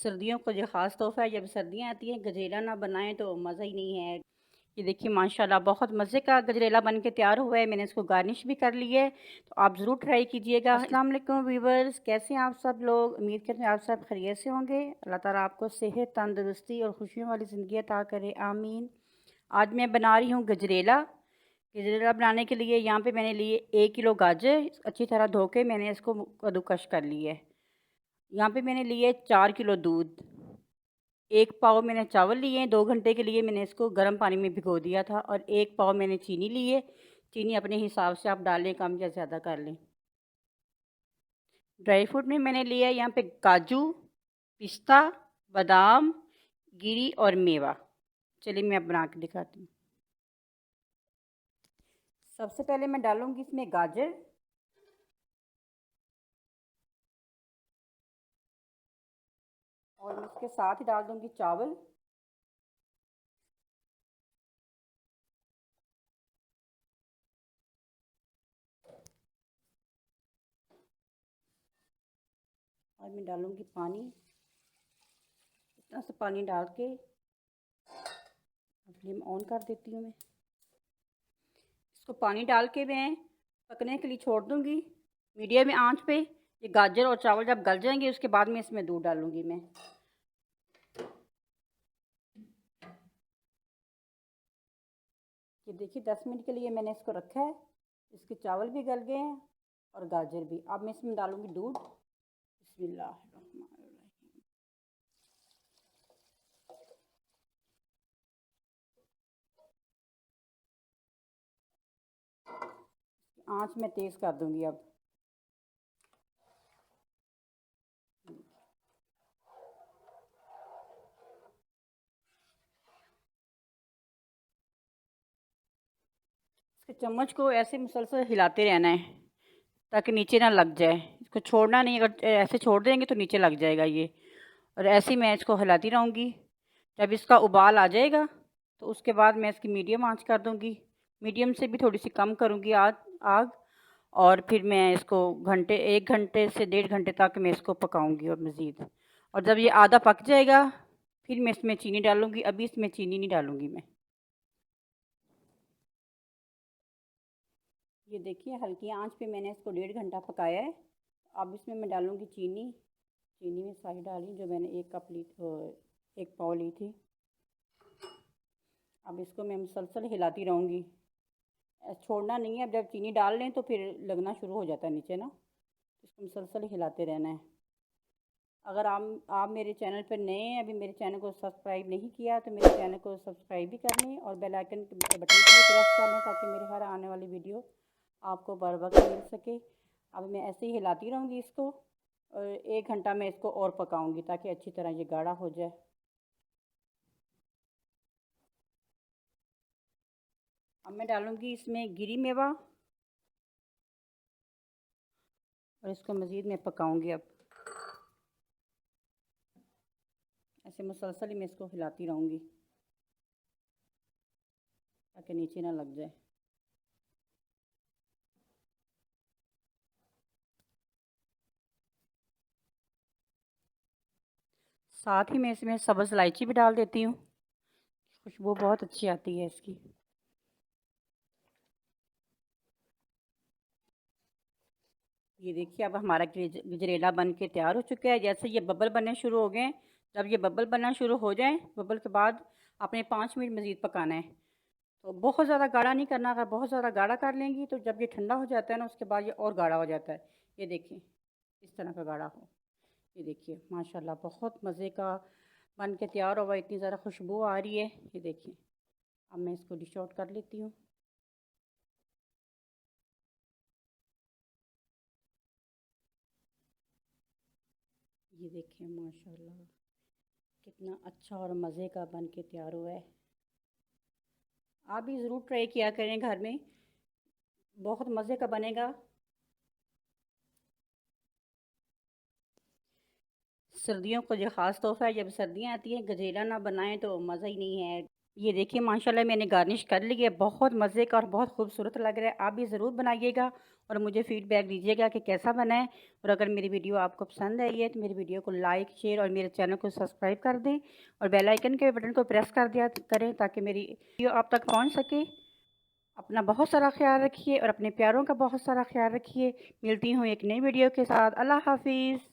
सर्दियों का जो ख़ास तोहफ़ा है, जब सर्दियाँ आती हैं गजरेला ना बनाएं तो मज़ा ही नहीं है। ये देखिए माशाल्लाह बहुत मज़े का गजरेला बन के तैयार हुआ है। मैंने इसको गार्निश भी कर ली है, तो आप ज़रूर ट्राई कीजिएगा। अस्सलाम वालेकुम व्यूअर्स, कैसे हैं आप सब लोग? उम्मीद करते हैं आप सब खैरियत से होंगे। अल्लाह ताला आपको सेहत, तंदुरुस्ती और खुशियों वाली ज़िंदगी अता करे, आमीन। आज मैं बना रही हूँ गजरेला। गजरेला बनाने के लिए यहाँ पे मैंने लिए 1 किलो गाजर, अच्छी तरह धो के मैंने इसको कद्दूकश कर ली है। यहाँ पे मैंने लिए 4 किलो दूध, 1 पाव मैंने चावल लिए, 2 घंटे के लिए मैंने इसको गर्म पानी में भिगो दिया था, और 1 पाव मैंने चीनी ली है। चीनी अपने हिसाब से आप डालें, कम या ज़्यादा कर लें। ड्राई फ्रूट में मैंने लिया है यहाँ पे काजू, पिस्ता, बादाम, गिरी और मेवा। चलिए मैं अब बना के दिखाती हूँ। सबसे पहले मैं डालूँगी इसमें गाजर, और मैं इसके साथ ही डाल दूँगी चावल, और मैं डालूँगी पानी। इतना सा पानी डाल के फ्लेम ऑन कर देती हूँ मैं। इसको पानी डाल के मैं पकने के लिए छोड़ दूँगी मीडियम आंच पे। ये गाजर और चावल जब गल जाएंगे उसके बाद में इसमें दूध डालूँगी मैं। ये देखिए 10 मिनट के लिए मैंने इसको रखा है। इसके चावल भी गल गए हैं और गाजर भी। अब मैं इसमें डालूँगी दूध। बिस्मिल्लाहिर्रहमानिर्रहीम। आंच में तेज़ कर दूँगी अब। इसके चम्मच को ऐसे मुसलसल हिलाते रहना है ताकि नीचे ना लग जाए। इसको छोड़ना नहीं, अगर ऐसे छोड़ देंगे तो नीचे लग जाएगा ये। और ऐसे ही मैं इसको हिलाती रहूँगी। जब इसका उबाल आ जाएगा तो उसके बाद मैं इसकी मीडियम आंच कर दूँगी। मीडियम से भी थोड़ी सी कम करूँगी आग। और फिर मैं इसको 1 घंटे से 1.5 घंटे तक मैं इसको पकाऊँगी और मज़ीद। और जब ये आधा पक जाएगा फिर मैं इसमें चीनी डालूँगी। अभी इसमें चीनी नहीं डालूँगी मैं। ये देखिए हल्की आंच पे मैंने इसको 1.5 घंटा पकाया है। अब इसमें मैं डालूँगी चीनी। चीनी में सारी डाली जो मैंने 1 पाव ली थी। अब इसको मैं मुसलसल हिलाती रहूँगी, छोड़ना नहीं है। अब जब चीनी डाल लें तो फिर लगना शुरू हो जाता है नीचे ना, इसको मुसलसल हिलाते रहना है। अगर आप मेरे चैनल पर नए हैं, अभी मेरे चैनल को सब्सक्राइब नहीं किया, तो मेरे चैनल को सब्सक्राइब भी कर लें और बेल आइकन के बटन को भी प्रेस कर लें ताकि मेरी हर आने वाली वीडियो आपको बर वक्त मिल सके। अब मैं ऐसे ही हिलाती रहूँगी इसको, और 1 घंटा मैं इसको और पकाऊँगी ताकि अच्छी तरह ये गाढ़ा हो जाए। अब मैं डालूँगी इसमें गिरी मेवा, और इसको मज़ीद मैं पकाऊँगी। अब ऐसे मुसलसल ही मैं इसको हिलाती रहूँगी ताकि नीचे ना लग जाए। साथ ही मैं इसमें सब्ज़ इलायची भी डाल देती हूँ, खुशबू बहुत अच्छी आती है इसकी। ये देखिए अब हमारा गजरेला बन के तैयार हो चुका है। जैसे ये बबल बनने शुरू हो गए, जब ये बबल बनना शुरू हो जाए, बबल के बाद आपने 5 मिनट मज़ीद पकाना है। तो बहुत ज़्यादा गाढ़ा नहीं करना। अगर बहुत ज़्यादा गाढ़ा कर लेंगी तो जब ये ठंडा हो जाता है ना, उसके बाद ये और गाढ़ा हो जाता है। ये देखिए इस तरह का गाढ़ा हो। ये देखिए माशाल्लाह बहुत मज़े का बन के तैयार हुआ। इतनी ज़्यादा खुशबू आ रही है। ये देखिए अब मैं इसको डिश आउट कर लेती हूँ। ये देखिए माशाल्लाह कितना अच्छा और मज़े का बन के तैयार हुआ है। आप भी ज़रूर ट्राई किया करें घर में, बहुत मज़े का बनेगा। सर्दियों का जो ख़ास तोहफ़ा है, जब सर्दियाँ आती हैं गजरेला ना बनाएं तो मज़ा ही नहीं है। ये देखिए माशाल्लाह मैंने गार्निश कर ली है, बहुत मज़े का और बहुत खूबसूरत लग रहा है। आप भी ज़रूर बनाइएगा और मुझे फ़ीडबैक दीजिएगा कि कैसा बना है। और अगर मेरी वीडियो आपको पसंद आई है तो मेरी वीडियो को लाइक, शेयर और मेरे चैनल को सब्सक्राइब कर दें और बेल आइकन के बटन को प्रेस कर दिया करें ताकि मेरी वीडियो आप तक पहुँच सके। अपना बहुत सारा ख्याल रखिए और अपने प्यारों का बहुत सारा ख्याल रखिए। मिलती हूँ एक नई वीडियो के साथ। अल्लाह हाफ़िज़।